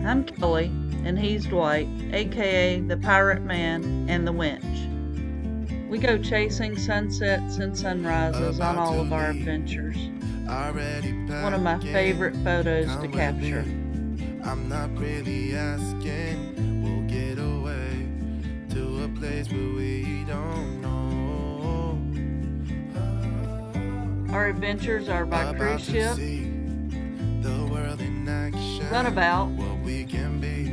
I'm Kelly, and he's Dwight, aka the Pirate Man and the Winch. We go chasing sunsets and sunrises on all of our adventures. One of my favorite photos to capture. I'm not really asking. We'll get away to a place where we don't know. Our adventures are by cruise ship, The world in action. runabout, What we can be.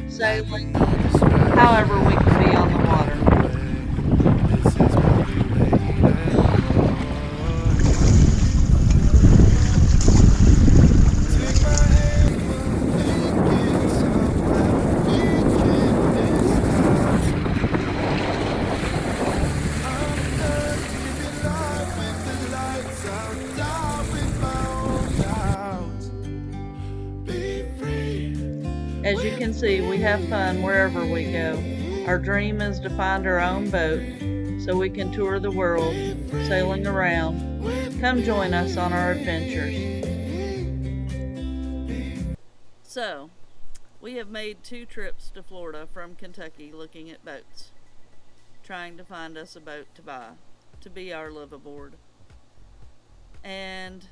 sailing, however we can be on the water. This is what we waited for. Take my hand, we'll make it somewhere we can discuss. I'm done living life with the lights out, die with my own doubts. Be free. As you can see, we have fun wherever we go. Our dream is to find our own boat so we can tour the world, sailing around. Come join us on our adventures. So, we have made 2 trips to Florida from Kentucky looking at boats, trying to find us a boat to buy, to be our live aboard. And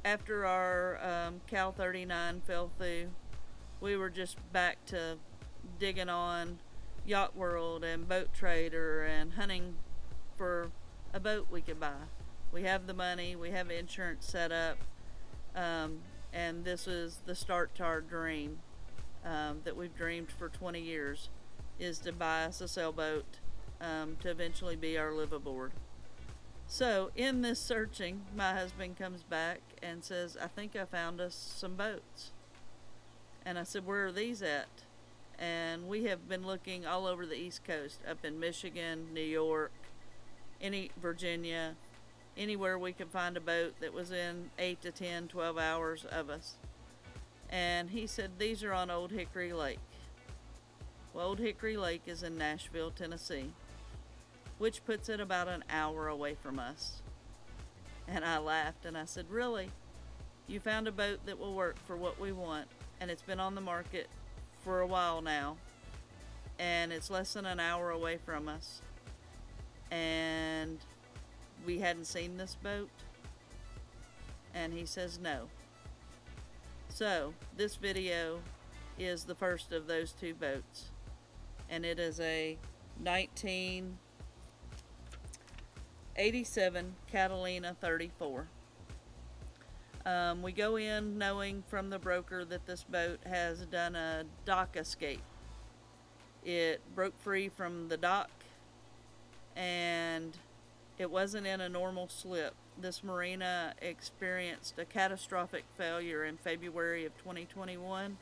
after our Cal 39 fell through, we were just back to digging on Yacht World and Boat Trader and hunting for a boat we could buy. We have the money, we have insurance set up, and this is the start to our dream that we've dreamed for 20 years, is to buy us a sailboat to eventually be our live aboard. So in this searching, my husband comes back and says, I think I found us some boats. And I said, where are these at? And we have been looking all over the East Coast, up in Michigan, New York, Virginia, anywhere we could find a boat that was in 8 to 10, 12 hours of us. And he said, these are on Old Hickory Lake. Well, Old Hickory Lake is in Nashville, Tennessee, which puts it about an hour away from us. And I laughed and I said, really? You found a boat that will work for what we want, and it's been on the market for a while now, and it's less than an hour away from us, and we hadn't seen this boat? And he says no. So this video is the first of those 2 boats, and it is a 1987 Catalina 34. We go in knowing from the broker that this boat has done a dock escape. It broke free from the dock, and it wasn't in a normal slip. This marina experienced a catastrophic failure in February of 2021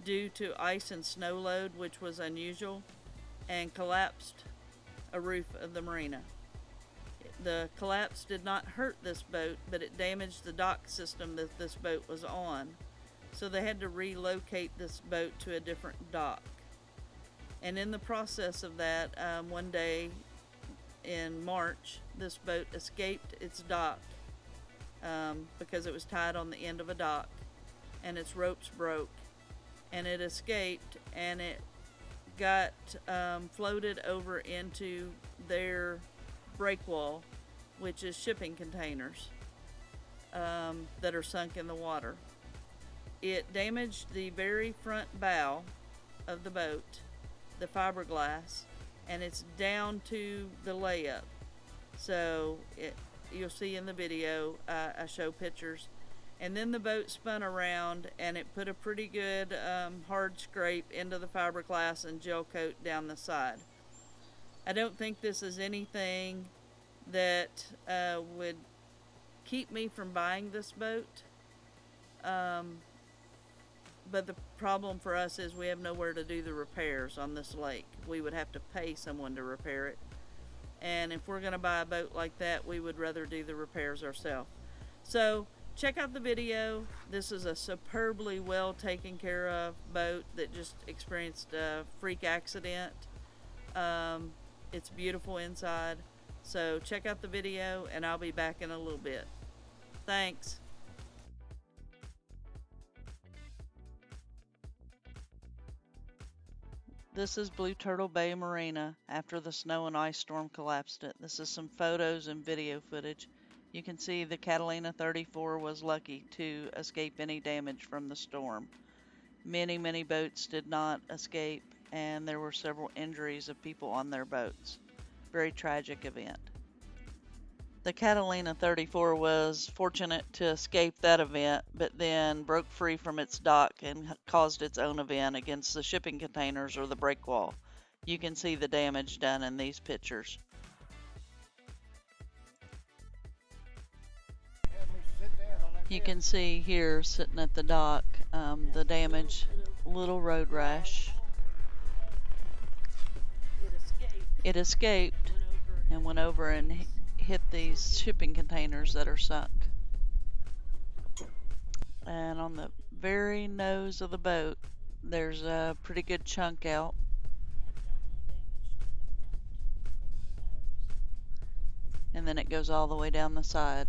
due to ice and snow load, which was unusual, and collapsed a roof of the marina. The collapse did not hurt this boat, but it damaged the dock system that this boat was on. So they had to relocate this boat to a different dock. And in the process of that, one day in March, this boat escaped its dock because it was tied on the end of a dock, and its ropes broke. And it escaped, and it got floated over into their breakwall, which is shipping containers that are sunk in the water. It damaged the very front bow of the boat, the fiberglass, and it's down to the layup. So you'll see in the video, I show pictures. And then the boat spun around, and it put a pretty good hard scrape into the fiberglass and gel coat down the side. I don't think this is anything that would keep me from buying this boat. But the problem for us is we have nowhere to do the repairs on this lake. We would have to pay someone to repair it. And if we're going to buy a boat like that, we would rather do the repairs ourselves. So check out the video. This is a superbly well taken care of boat that just experienced a freak accident. It's beautiful inside. So check out the video, and I'll be back in a little bit. Thanks. This is Blue Turtle Bay Marina after the snow and ice storm collapsed it. This is some photos and video footage. You can see the Catalina 34 was lucky to escape any damage from the storm. Many boats did not escape, and there were several injuries of people on their boats. Very tragic event. The Catalina 34 was fortunate to escape that event, but then broke free from its dock and caused its own event against the shipping containers or the breakwall. You can see the damage done in these pictures. You can see here, sitting at the dock, the damage, little road rash. It escaped and went over and hit these shipping containers that are sunk. And on the very nose of the boat, there's a pretty good chunk out. And then it goes all the way down the side.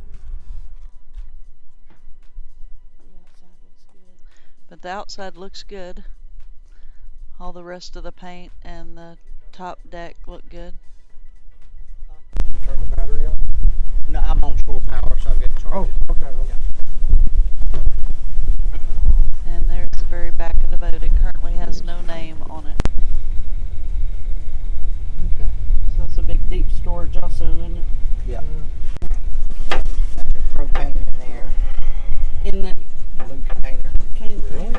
But the outside looks good. All the rest of the paint and the top deck look good. Turn the battery on? No, I'm on full power, so I'll get charged. Oh, okay. And there's the very back of the boat. It currently has no name on it. Okay. So it's a big deep storage also, isn't it? Yeah. There's propane in there. In the Blue container. Really?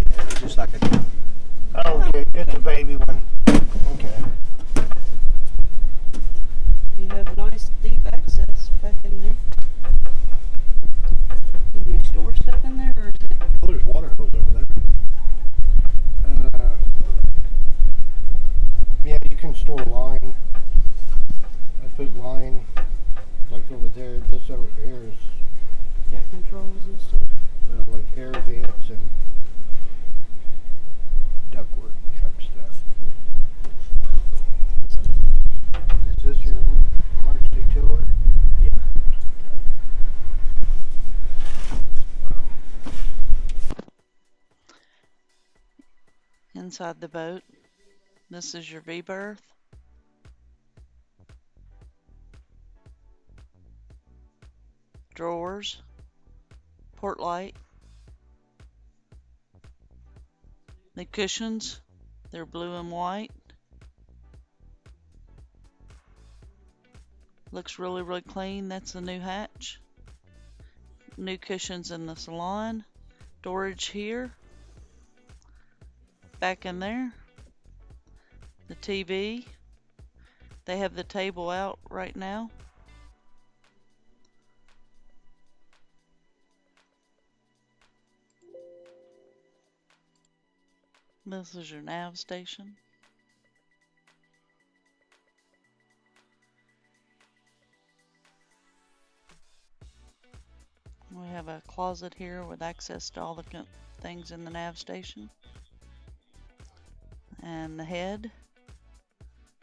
It's just like a. Oh, okay, it's a baby one. Okay. You have nice deep access back in there. Can you store stuff in there, or is it? Oh, there's water hose over there. Yeah, you can store line. I put line like over there. This over here is Got controls and stuff? like air vents and ductwork type stuff. Is this your emergency tiller? Yeah. Inside the boat, this is your V-berth. Drawers. Port light. The cushions, they're blue and white. Looks really clean. That's the new hatch. New cushions in the salon. Storage here. Back in there. The TV. They have the table out right now. This is your nav station. We have a closet here with access to all the things in the nav station. And the head.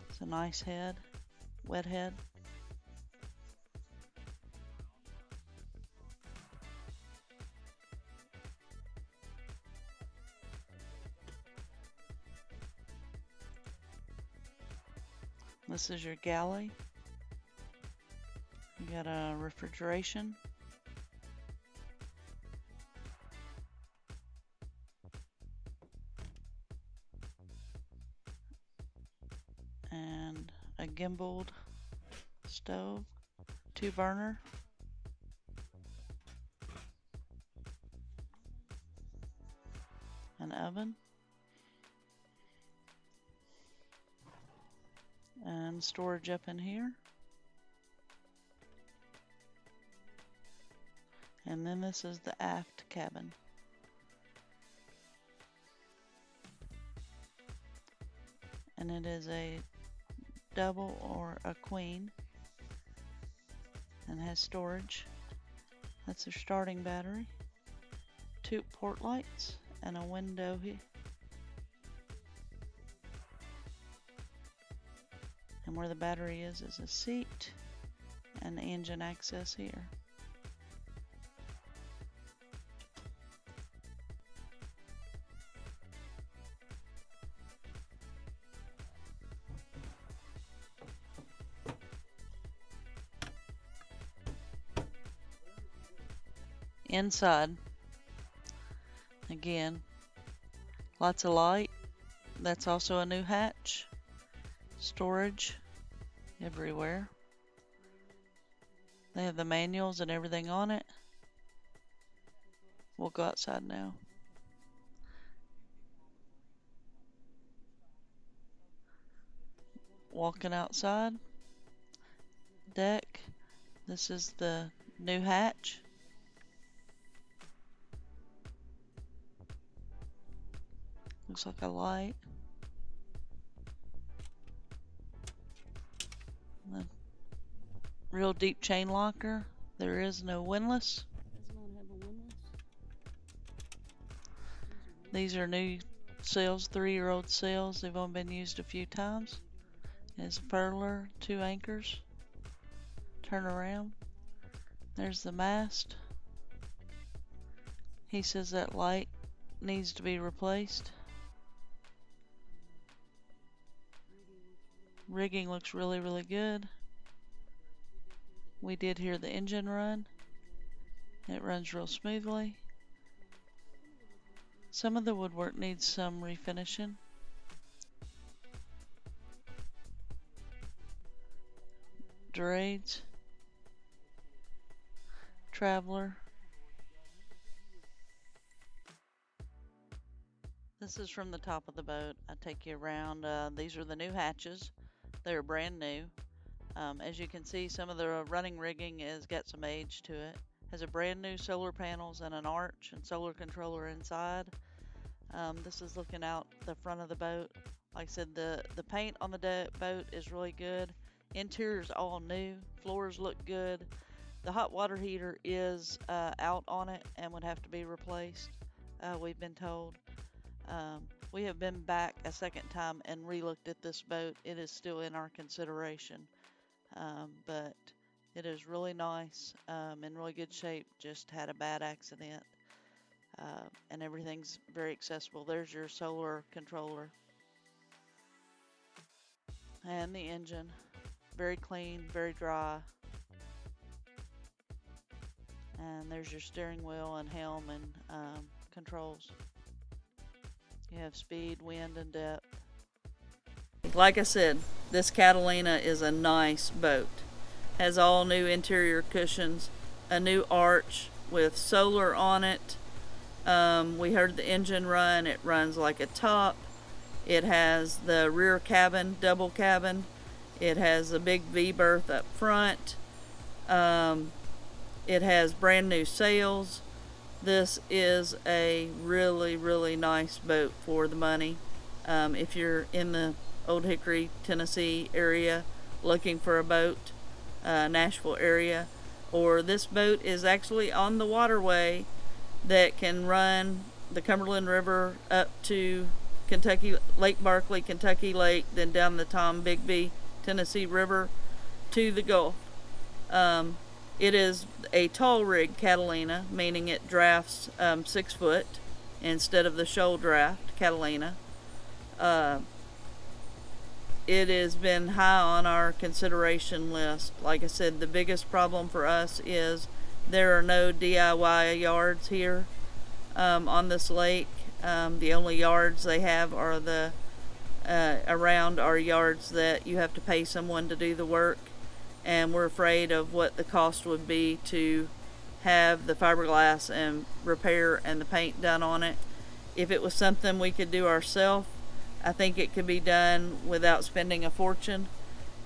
It's a nice head, wet head. This is your galley. You got a refrigeration. And a gimbaled stove, 2 burner. An oven. And storage up in here. And then this is the aft cabin. And it is a double or a queen and has storage. That's their starting battery. 2 port lights and a window here. And where the battery is a seat and engine access here. Inside, again, lots of light. That's also a new hatch. Storage everywhere. They have the manuals and everything on it. We'll go outside now. Walking outside. Deck. This is the new hatch. Looks like a light. The real deep chain locker. There is no windlass. These are new sails, 3-year-old sails. They've only been used a few times. It's a furler, 2 anchors. Turn around. There's the mast. He says that light needs to be replaced. Rigging looks really, really good. We did hear the engine run. It runs real smoothly. Some of the woodwork needs some refinishing. Dorades. Traveler. This is from the top of the boat. I take you around. These are the new hatches. They're brand new. As you can see, some of the running rigging has got some age to it. Has a brand new solar panels and an arch and solar controller inside. This is looking out the front of the boat. Like I said, the paint on the boat is really good. Interior's all new. Floors look good. The hot water heater is out on it and would have to be replaced, we've been told. We have been back a second time and re-looked at this boat. It is still in our consideration, but it is really nice, in really good shape. Just had a bad accident, and everything's very accessible. There's your solar controller and the engine. Very clean, very dry. And there's your steering wheel and helm and controls. You have speed, wind, and depth. Like I said, this Catalina is a nice boat. Has all new interior cushions, a new arch with solar on it. We heard the engine run. It runs like a top. It has the rear cabin, double cabin. It has a big V berth up front. It has brand new sails. This is a really, really nice boat for the money. If you're in the Old Hickory, Tennessee area looking for a boat, Nashville area, or this boat is actually on the waterway that can run the Cumberland River up to Kentucky, Lake Barkley, Kentucky Lake, then down the Tom Bigby, Tennessee River to the Gulf. It is a tall rig Catalina, meaning it drafts 6 foot instead of the shoal draft Catalina. It has been high on our consideration list. Like I said, the biggest problem for us is there are no DIY yards here on this lake. The only yards they have are the around are yards that you have to pay someone to do the work, and we're afraid of what the cost would be to have the fiberglass and repair and the paint done on it. If it was something we could do ourselves, I think it could be done without spending a fortune,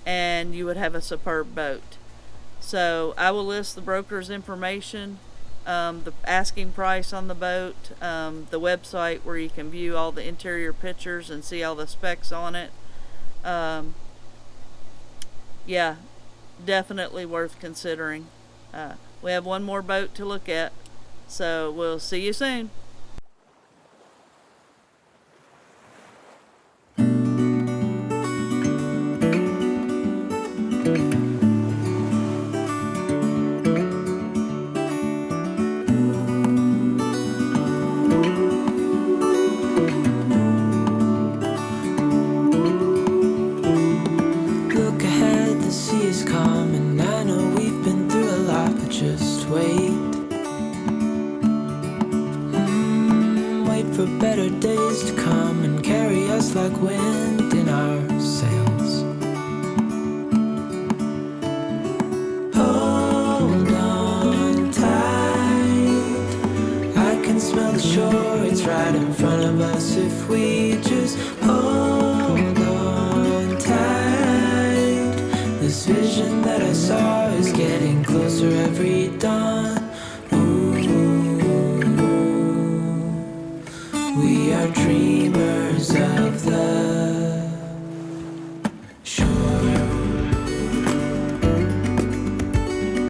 and you would have a superb boat. So I will list the broker's information, the asking price on the boat, the website where you can view all the interior pictures and see all the specs on it. Yeah, definitely worth considering. We have one more boat to look at, so we'll see you soon. Look ahead, the sea is calm, and I know we've been through a lot, but just wait. for better days to come and carry us like wind in our sails. Hold on tight, I can smell the shore, it's right in front of us if we just hold on tight. This vision that I saw is getting closer every dawn.